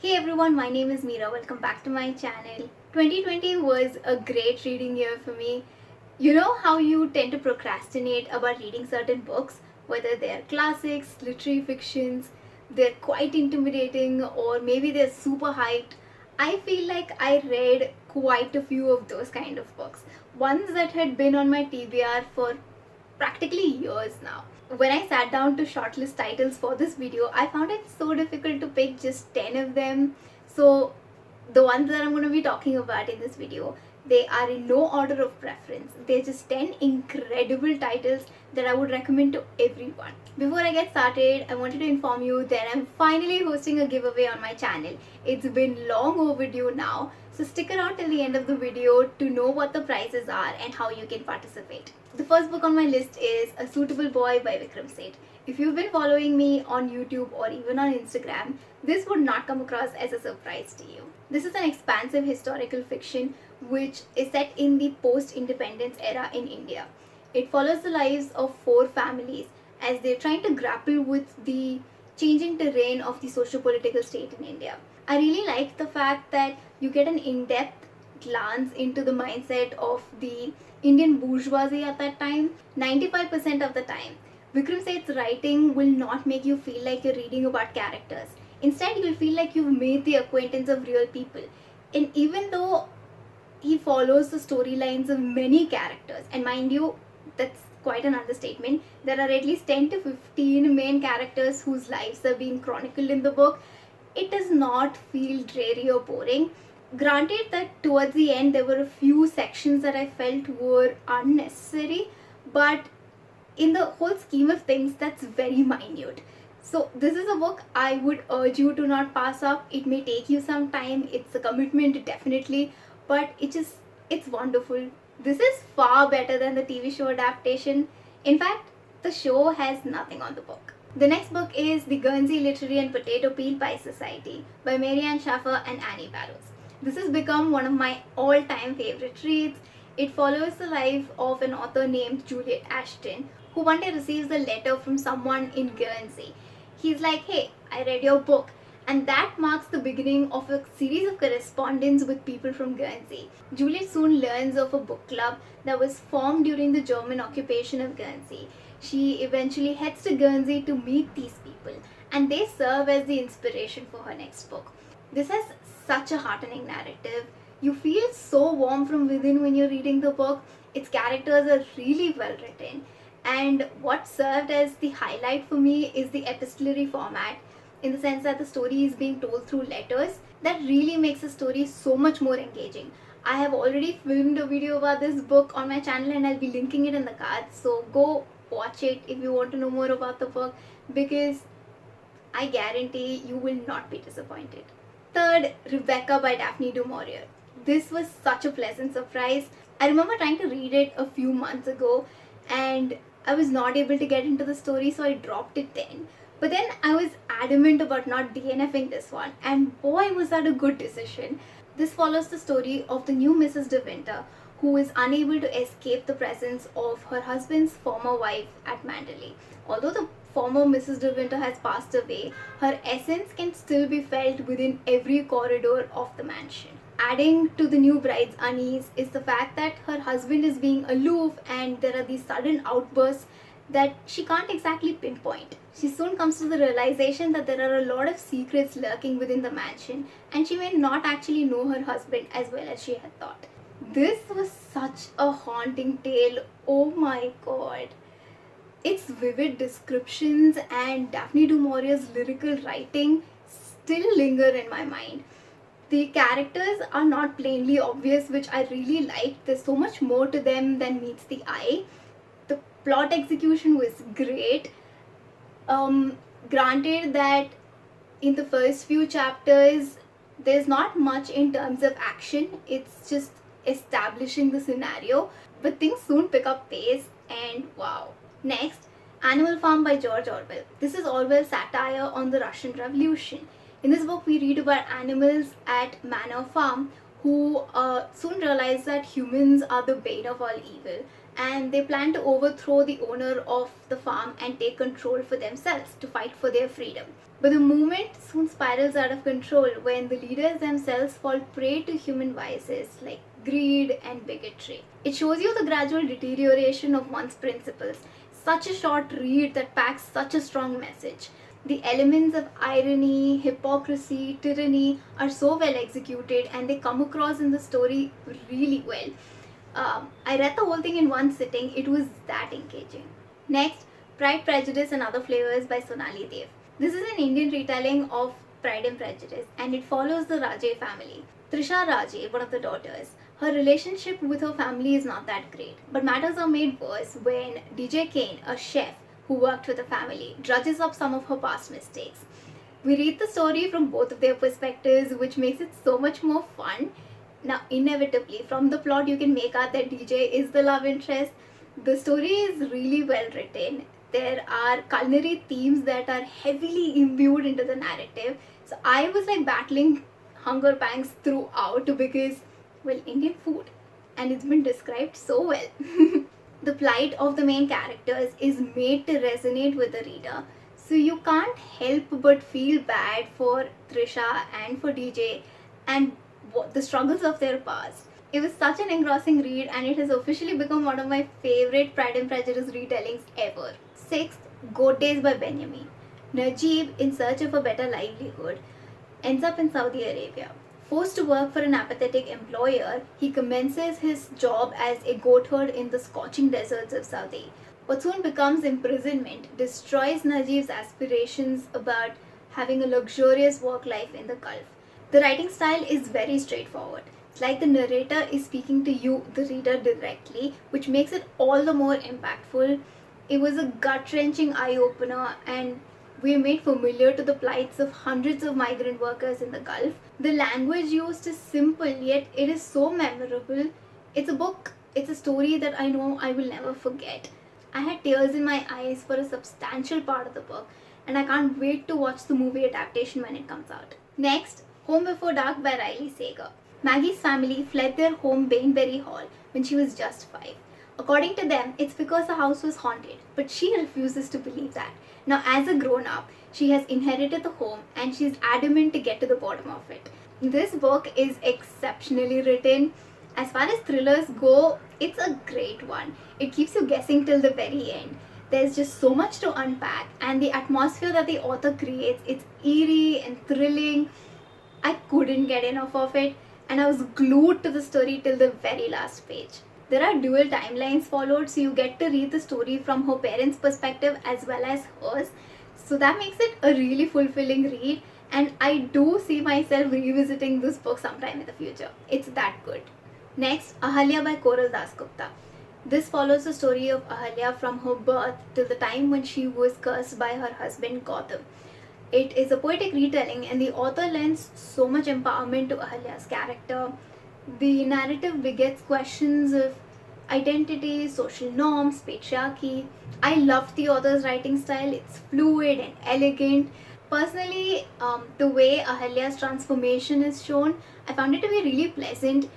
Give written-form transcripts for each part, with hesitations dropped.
Hey everyone, my name is Meera. Welcome back to my channel. 2020 was a great reading year for me. You know how you tend to procrastinate about reading certain books, whether they're classics, literary fictions, they're quite intimidating, or maybe they're super hyped. I feel like I read quite a few of those kind of books, ones that had been on my TBR for practically years now. When I sat down to shortlist titles for this video, I found it so difficult to pick just 10 of them. So the ones that I'm going to be talking about in this video, they are in no order of preference. They're just 10 incredible titles that I would recommend to everyone. Before I get started, I wanted to inform you that I'm finally hosting a giveaway on my channel. It's been long overdue now, so stick around till the end of the video to know what the prizes are and how you can participate. The first book on my list is A Suitable Boy by Vikram Seth. If you've been following me on YouTube or even on Instagram, this would not come across as a surprise to you. This is an expansive historical fiction which is set in the post-independence era in India. It follows the lives of four families as they're trying to grapple with the changing terrain of the socio-political state in India. I really like the fact that you get an in-depth glance into the mindset of the Indian bourgeoisie at that time. 95% of the time, Vikram Seth's writing will not make you feel like you're reading about characters. Instead, you'll feel like you've made the acquaintance of real people. And even though he follows the storylines of many characters, and mind you, that's quite an understatement. There are at least 10 to 15 main characters whose lives are being chronicled in the book. It does not feel dreary or boring. Granted that towards the end there were a few sections that I felt were unnecessary, but in the whole scheme of things, that's very minute. So this is a book I would urge you to not pass up. It may take you some time. It's a commitment, definitely, but it's wonderful. This is far better than the TV show adaptation. In fact, the show has nothing on the book. The next book is The Guernsey Literary and Potato Peel Pie Society by Marianne Schaffer and Annie Barrows. This has become one of my all-time favorite reads. It follows the life of an author named Juliet Ashton, who one day receives a letter from someone in Guernsey. He's like, hey, I read your book. And that marks the beginning of a series of correspondence with people from Guernsey. Juliet soon learns of a book club that was formed during the German occupation of Guernsey. She eventually heads to Guernsey to meet these people, and they serve as the inspiration for her next book. This has such a heartening narrative. You feel so warm from within when you're reading the book. Its characters are really well written. And what served as the highlight for me is the epistolary format, in the sense that the story is being told through letters. That really makes the story so much more engaging. I have already filmed a video about this book on my channel and I'll be linking it in the cards. So go watch it if you want to know more about the book, because I guarantee you will not be disappointed. Third, Rebecca by Daphne du Maurier. This was such a pleasant surprise. I remember trying to read it a few months ago and I was not able to get into the story, so I dropped it then. But then I was adamant about not DNFing this one, and boy was that a good decision. This follows the story of the new Mrs. De Winter, who is unable to escape the presence of her husband's former wife at Mandalay. Although the former Mrs. De Winter has passed away, her essence can still be felt within every corridor of the mansion. Adding to the new bride's unease is the fact that her husband is being aloof and there are these sudden outbursts that she can't exactly pinpoint. She soon comes to the realization that there are a lot of secrets lurking within the mansion and she may not actually know her husband as well as she had thought. This was such a haunting tale. Oh my god. Its vivid descriptions and Daphne du Maurier's lyrical writing still linger in my mind. The characters are not plainly obvious, which I really liked. There's so much more to them than meets the eye. The plot execution was great. Granted that in the first few chapters, there's not much in terms of action. It's just establishing the scenario. But things soon pick up pace and wow. Next, Animal Farm by George Orwell. This is Orwell's satire on the Russian Revolution. In this book, we read about animals at Manor Farm who soon realize that humans are the bane of all evil and they plan to overthrow the owner of the farm and take control for themselves to fight for their freedom. But the movement soon spirals out of control when the leaders themselves fall prey to human vices like greed and bigotry. It shows you the gradual deterioration of one's principles. Such a short read that packs such a strong message. The elements of irony, hypocrisy, tyranny are so well executed and they come across in the story really well. I read the whole thing in one sitting, it was that engaging. Next, Pride, Prejudice and Other Flavors by Sonali Dev. This is an Indian retelling of Pride and Prejudice and it follows the Rajay family. Trisha Rajay, one of the daughters, her relationship with her family is not that great, but matters are made worse when DJ Kane, a chef who worked with the family, drudges up some of her past mistakes. We read the story from both of their perspectives, which makes it so much more fun. Now, inevitably, from the plot, you can make out that DJ is the love interest. The story is really well written. There are culinary themes that are heavily imbued into the narrative. So I was like battling hunger pangs throughout because, well, Indian food, and it's been described so well. The plight of the main characters is made to resonate with the reader, so you can't help but feel bad for Trisha and for DJ and the struggles of their past. It was such an engrossing read and it has officially become one of my favorite Pride and Prejudice retellings ever. Sixth, Goat Days by Benjamin. Najib, in search of a better livelihood, ends up in Saudi Arabia. Forced to work for an apathetic employer, he commences his job as a goat herd in the scorching deserts of Saudi. What soon becomes imprisonment destroys Najib's aspirations about having a luxurious work life in the Gulf. The writing style is very straightforward. It's like the narrator is speaking to you, the reader, directly, which makes it all the more impactful. It was a gut-wrenching eye-opener and we are made familiar to the plights of hundreds of migrant workers in the Gulf. The language used is simple, yet it is so memorable. It's a book, it's a story that I know I will never forget. I had tears in my eyes for a substantial part of the book, and I can't wait to watch the movie adaptation when it comes out. Next, Home Before Dark by Riley Sager. Maggie's family fled their home Bainbury Hall when she was just 5. According to them, it's because the house was haunted, but she refuses to believe that. Now, as a grown-up, she has inherited the home and she's adamant to get to the bottom of it. This book is exceptionally written. As far as thrillers go, it's a great one. It keeps you guessing till the very end. There's just so much to unpack, and the atmosphere that the author creates, it's eerie and thrilling. I couldn't get enough of it, and I was glued to the story till the very last page. There are dual timelines followed, so you get to read the story from her parents' perspective as well as hers. So that makes it a really fulfilling read, and I do see myself revisiting this book sometime in the future. It's that good. Next, Ahalya by Koral Dasgupta. This follows the story of Ahalya from her birth till the time when she was cursed by her husband Gautam. It is a poetic retelling and the author lends so much empowerment to Ahalya's character. The narrative begets questions of identity, social norms, patriarchy. I loved the author's writing style. It's fluid and elegant. Personally, the way Ahalya's transformation is shown, I found it to be really pleasant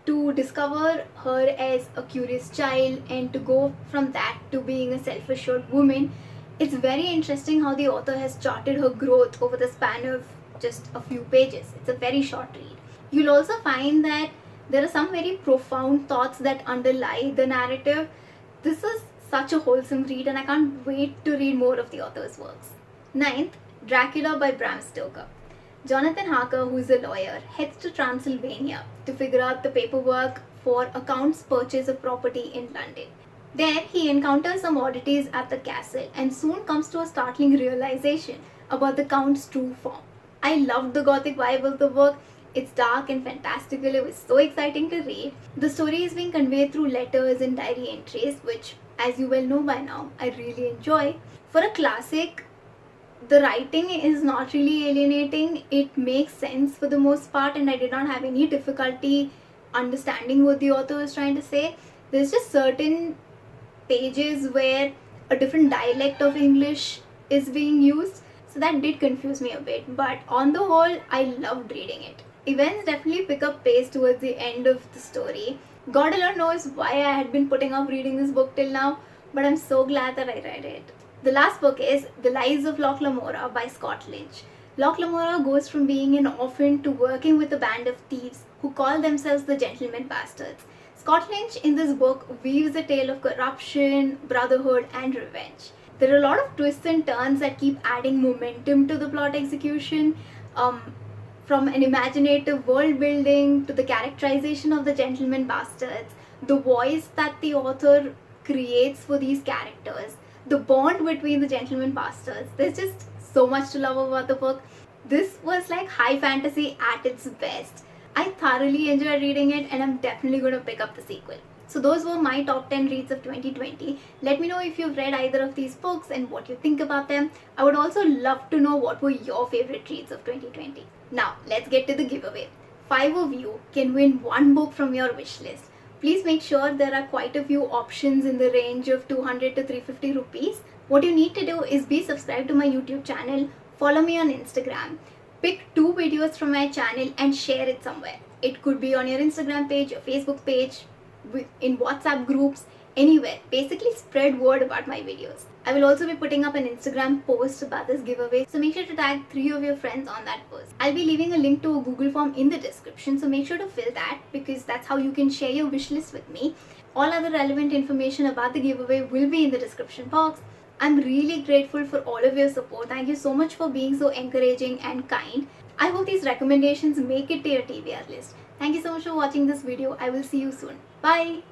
to discover her as a curious child and to go from that to being a self-assured woman. It's very interesting how the author has charted her growth over the span of just a few pages. It's a very short read. You'll also find that there are some very profound thoughts that underlie the narrative. This is such a wholesome read and I can't wait to read more of the author's works. Ninth, Dracula by Bram Stoker. Jonathan Harker, who is a lawyer, heads to Transylvania to figure out the paperwork for a count's purchase of property in London. There, he encounters some oddities at the castle and soon comes to a startling realization about the count's true form. I loved the gothic vibe of the book. It's dark and fantastical. It was so exciting to read. The story is being conveyed through letters and diary entries, which, as you well know by now, I really enjoy. For a classic, the writing is not really alienating. It makes sense for the most part and I did not have any difficulty understanding what the author was trying to say. There's just certain pages where a different dialect of English is being used, so that did confuse me a bit, but on the whole, I loved reading it. Events definitely pick up pace towards the end of the story. God alone knows why I had been putting off reading this book till now, but I'm so glad that I read it. The last book is The Lives of Locke Lamora by Scott Lynch. Locke Lamora goes from being an orphan to working with a band of thieves who call themselves the Gentleman Bastards. Scott Lynch in this book weaves a tale of corruption, brotherhood, and revenge. There are a lot of twists and turns that keep adding momentum to the plot execution. From an imaginative world building to the characterization of the Gentleman Bastards, the voice that the author creates for these characters, the bond between the Gentleman Bastards, there's just so much to love about the book. This was like high fantasy at its best. I thoroughly enjoyed reading it and I'm definitely going to pick up the sequel. So those were my top 10 reads of 2020. Let me know if you've read either of these books and what you think about them. I would also love to know what were your favorite reads of 2020. Now, let's get to the giveaway. 5 of you can win one book from your wish list. Please make sure there are quite a few options in the range of 200 to 350 rupees. What you need to do is be subscribed to my YouTube channel, follow me on Instagram, pick 2 videos from my channel and share it somewhere. It could be on your Instagram page, your Facebook page, in WhatsApp groups, anywhere. Basically spread word about my videos. I will also be putting up an Instagram post about this giveaway, so make sure to tag 3 of your friends on that post. I'll be leaving a link to a Google form in the description, so make sure to fill that because that's how you can share your wish list with me. All other relevant information about the giveaway will be in the description box. I'm really grateful for all of your support. Thank you so much for being so encouraging and kind. I hope these recommendations make it to your TBR list. Thank you so much for watching this video. I will see you soon. Bye!